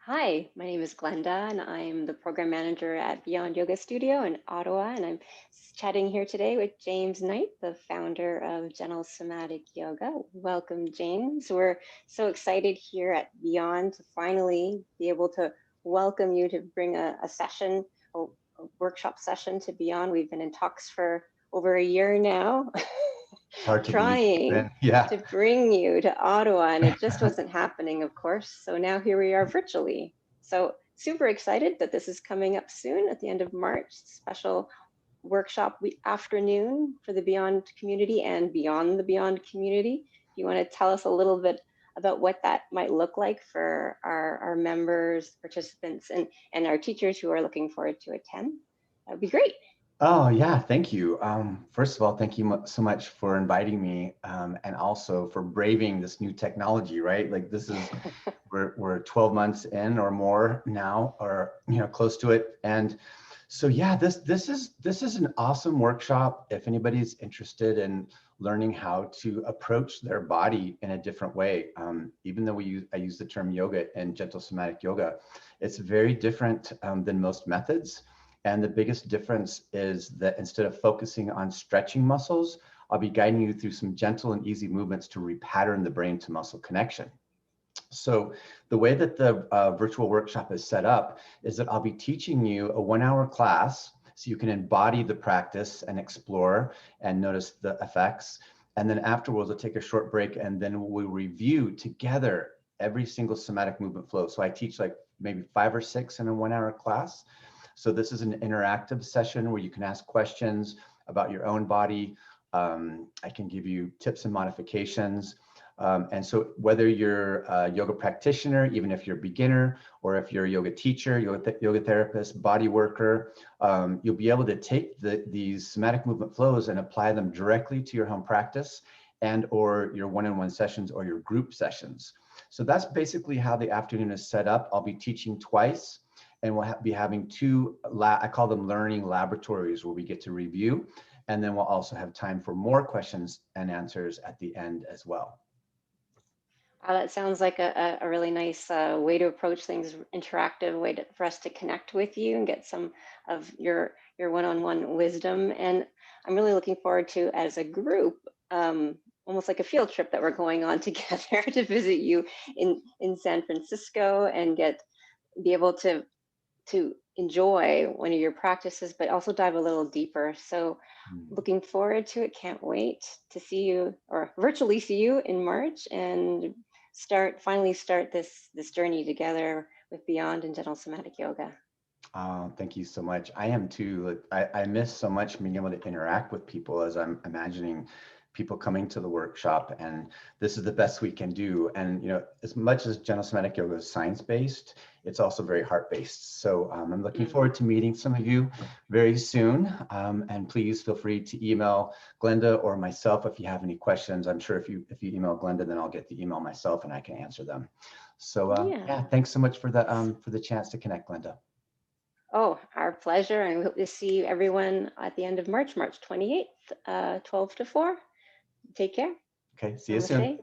Hi, my name is Glenda, and I'm the program manager at Beyond Yoga Studio in Ottawa. And I'm chatting here today with James Knight, the founder of Gentle Somatic Yoga. Welcome, James. We're so excited here at Beyond to finally be able to welcome you to bring a session, a workshop session to Beyond. We've been in talks for over a year now, It's hard to believe. trying Man. Yeah. to bring you to Ottawa, and it just wasn't happening, of course. So now here we are virtually. So super excited that this is coming up soon at the end of March, special workshop afternoon for the Beyond community and beyond the Beyond community. Do you want to tell us a little bit about what that might look like for our members, participants, and our teachers who are looking forward to attend? That would be great. Oh, yeah. Thank you. First of all, thank you so much for inviting me, and also for braving this new technology, right? Like this is, we're 12 months in or more now, or close to it. And so yeah, this is an awesome workshop if anybody's interested in learning how to approach their body in a different way. Even though I use the term yoga and gentle somatic yoga, it's very different than most methods. And the biggest difference is that instead of focusing on stretching muscles, I'll be guiding you through some gentle and easy movements to repattern the brain to muscle connection. So the way that the virtual workshop is set up is that I'll be teaching you a 1 hour class so you can embody the practice and explore and notice the effects. And then afterwards, we'll take a short break and then we'll review together every single somatic movement flow. So I teach like maybe 5 or 6 in a 1 hour class. So this is an interactive session where you can ask questions about your own body. I can give you tips and modifications. And so whether you're a yoga practitioner, even if you're a beginner, or if you're a yoga teacher, yoga therapist, body worker, you'll be able to take these somatic movement flows and apply them directly to your home practice and or your one-on-one sessions or your group sessions. So that's basically how the afternoon is set up. I'll be teaching twice. And we'll be having two, I call them learning laboratories, where we get to review. And then we'll also have time for more questions and answers at the end as well. That sounds like a really nice way to approach things, interactive way for us to connect with you and get some of your one-on-one wisdom. And I'm really looking forward to, as a group, almost like a field trip that we're going on together to visit you in San Francisco and be able to enjoy one of your practices, but also dive a little deeper. So looking forward to it. Can't wait to see you, or virtually see you, in March and finally start this journey together with Beyond and Gentle Somatic Yoga. Thank you so much. I am too. I miss so much being able to interact with people as I'm imagining people coming to the workshop, and this is the best we can do. And as much as gentle somatic yoga is science-based, it's also very heart-based. So I'm looking forward to meeting some of you very soon. And please feel free to email Glenda or myself if you have any questions. I'm sure if you email Glenda, then I'll get the email myself and I can answer them. So yeah, thanks so much for the chance to connect, Glenda. Oh, our pleasure. And we hope to see everyone at the end of March, March 28th, 12 to 4. Take care. Okay, see you soon.